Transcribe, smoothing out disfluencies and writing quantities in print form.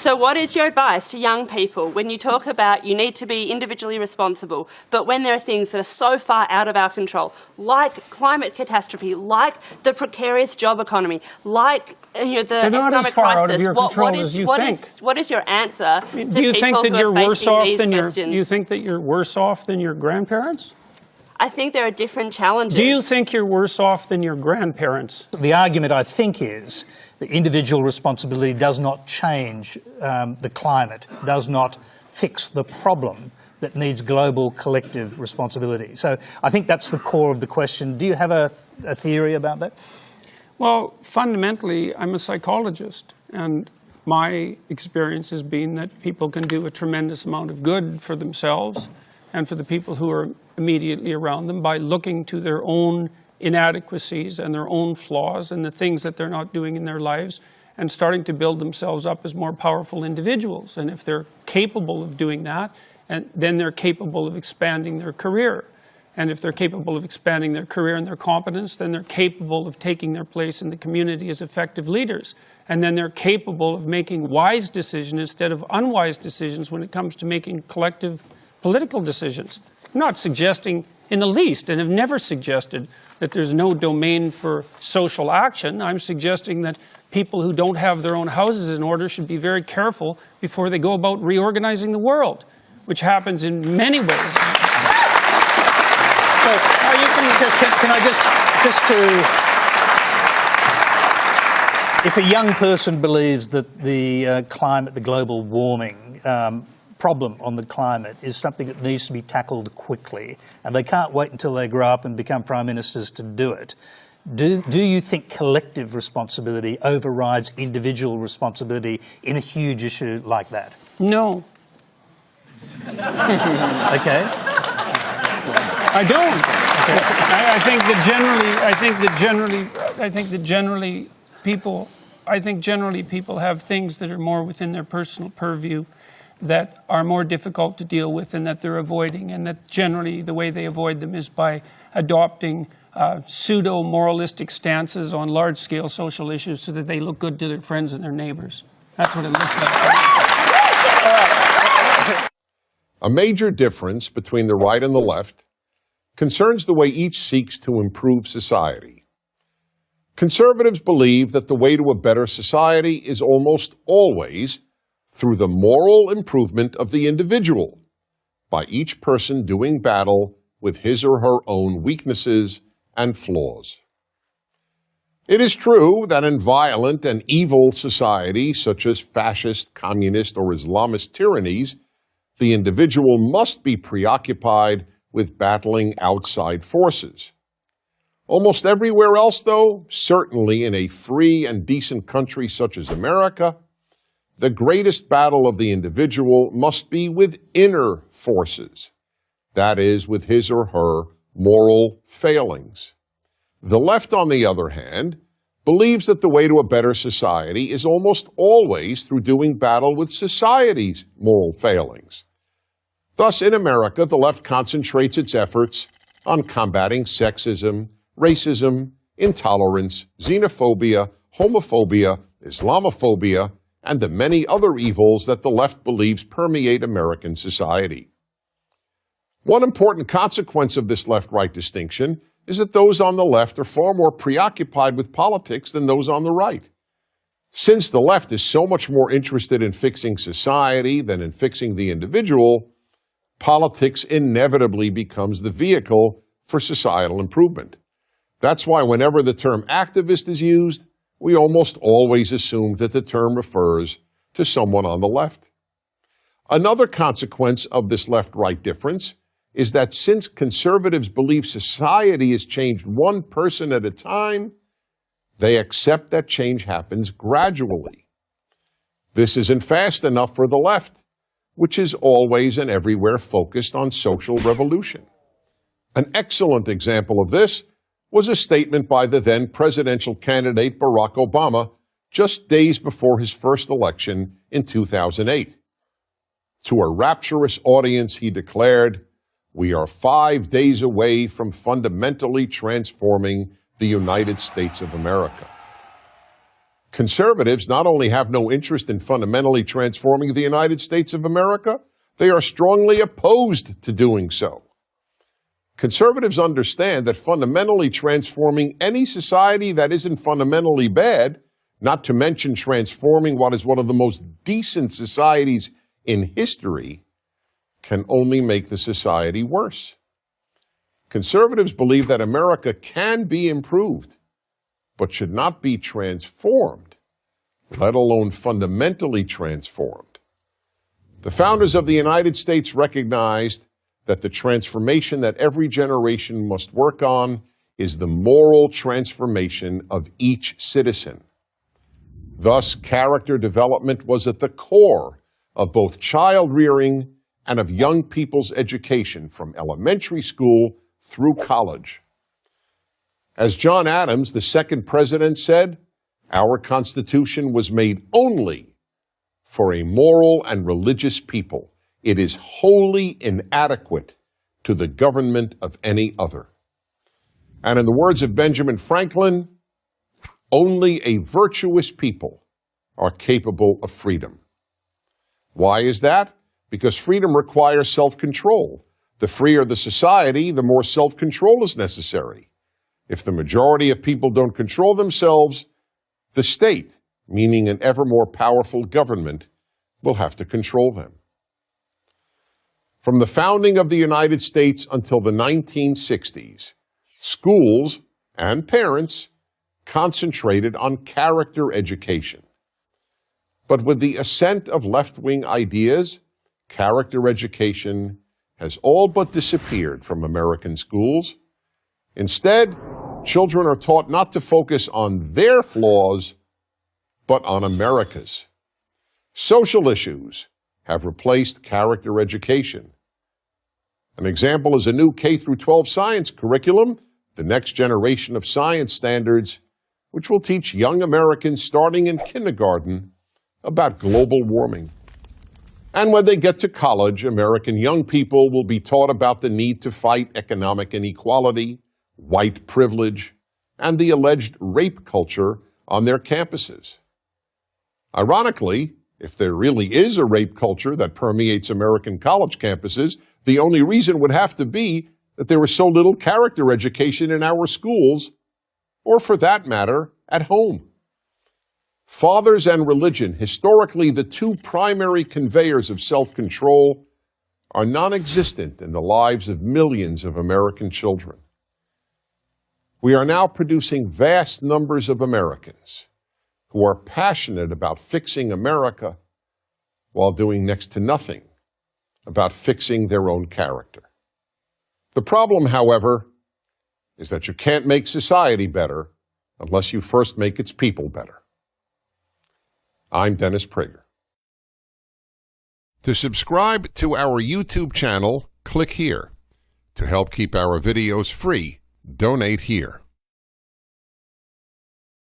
So what is your advice to young people when you talk about you need to be individually responsible, but when there are things that are so far out of our control, like climate catastrophe, like the precarious job economy, like the economic crisis, what is your answer to people who are facing these questions? Do you think that you're worse off than your grandparents? I think there are different challenges. Do you think you're worse off than your grandparents? The argument, I think, is that individual responsibility does not change the climate, does not fix the problem that needs global collective responsibility. So I think that's the core of the question. Do you have a theory about that? Well, fundamentally, I'm a psychologist, and my experience has been that people can do a tremendous amount of good for themselves and for the people who are immediately around them by looking to their own inadequacies and their own flaws and the things that they're not doing in their lives and starting to build themselves up as more powerful individuals. And if they're capable of doing that, then they're capable of expanding their career. And if they're capable of expanding their career and their competence, then they're capable of taking their place in the community as effective leaders. And then they're capable of making wise decisions instead of unwise decisions when it comes to making collective political decisions. I'm not suggesting in the least, and have never suggested, that there's no domain for social action. I'm suggesting that people who don't have their own houses in order should be very careful before they go about reorganizing the world, which happens in many ways. So, can I if a young person believes that the climate, the global warming problem on the climate is something that needs to be tackled quickly, and they can't wait until they grow up and become prime ministers to do it, do you think collective responsibility overrides individual responsibility in a huge issue like that? No. Okay. I don't. Okay. I think generally people have things that are more within their personal purview that are more difficult to deal with and that they're avoiding, and that generally the way they avoid them is by adopting pseudo-moralistic stances on large-scale social issues so that they look good to their friends and their neighbors. That's what it looks like. A major difference between the right and the left concerns the way each seeks to improve society. Conservatives believe that the way to a better society is almost always through the moral improvement of the individual, by each person doing battle with his or her own weaknesses and flaws. It is true that in violent and evil societies, such as fascist, communist, or Islamist tyrannies, the individual must be preoccupied with battling outside forces. Almost everywhere else, though, certainly in a free and decent country such as America, the greatest battle of the individual must be with inner forces, that is, with his or her moral failings. The left, on the other hand, believes that the way to a better society is almost always through doing battle with society's moral failings. Thus, in America, the left concentrates its efforts on combating sexism, racism, intolerance, xenophobia, homophobia, Islamophobia, and the many other evils that the left believes permeate American society. One important consequence of this left-right distinction is that those on the left are far more preoccupied with politics than those on the right. Since the left is so much more interested in fixing society than in fixing the individual, politics inevitably becomes the vehicle for societal improvement. That's why whenever the term activist is used, we almost always assume that the term refers to someone on the left. Another consequence of this left-right difference is that since conservatives believe society is changed one person at a time, they accept that change happens gradually. This isn't fast enough for the left, which is always and everywhere focused on social revolution. An excellent example of this was a statement by the then presidential candidate Barack Obama just days before his first election in 2008. To a rapturous audience, he declared, "We are 5 days away from fundamentally transforming the United States of America." Conservatives not only have no interest in fundamentally transforming the United States of America, they are strongly opposed to doing so. Conservatives understand that fundamentally transforming any society that isn't fundamentally bad, not to mention transforming what is one of the most decent societies in history, can only make the society worse. Conservatives believe that America can be improved, but should not be transformed, let alone fundamentally transformed. The founders of the United States recognized that the transformation that every generation must work on is the moral transformation of each citizen. Thus, character development was at the core of both child rearing and of young people's education from elementary school through college. As John Adams, the second president, said, our Constitution was made only for a moral and religious people. It is wholly inadequate to the government of any other. And in the words of Benjamin Franklin, only a virtuous people are capable of freedom. Why is that? Because freedom requires self-control. The freer the society, the more self-control is necessary. If the majority of people don't control themselves, the state, meaning an ever more powerful government, will have to control them. From the founding of the United States until the 1960s, schools and parents concentrated on character education. But with the ascent of left-wing ideas, character education has all but disappeared from American schools. Instead, children are taught not to focus on their flaws, but on America's. Social issues have replaced character education. An example is a new K-12 science curriculum, the next generation of science standards, which will teach young Americans starting in kindergarten about global warming. And when they get to college, American young people will be taught about the need to fight economic inequality, white privilege, and the alleged rape culture on their campuses. Ironically, if there really is a rape culture that permeates American college campuses, the only reason would have to be that there is so little character education in our schools, or for that matter, at home. Fathers and religion, historically the two primary conveyors of self-control, are non-existent in the lives of millions of American children. We are now producing vast numbers of Americans who are passionate about fixing America while doing next to nothing about fixing their own character. The problem, however, is that you can't make society better unless you first make its people better. I'm Dennis Prager. To subscribe to our YouTube channel, click here. To help keep our videos free, donate here.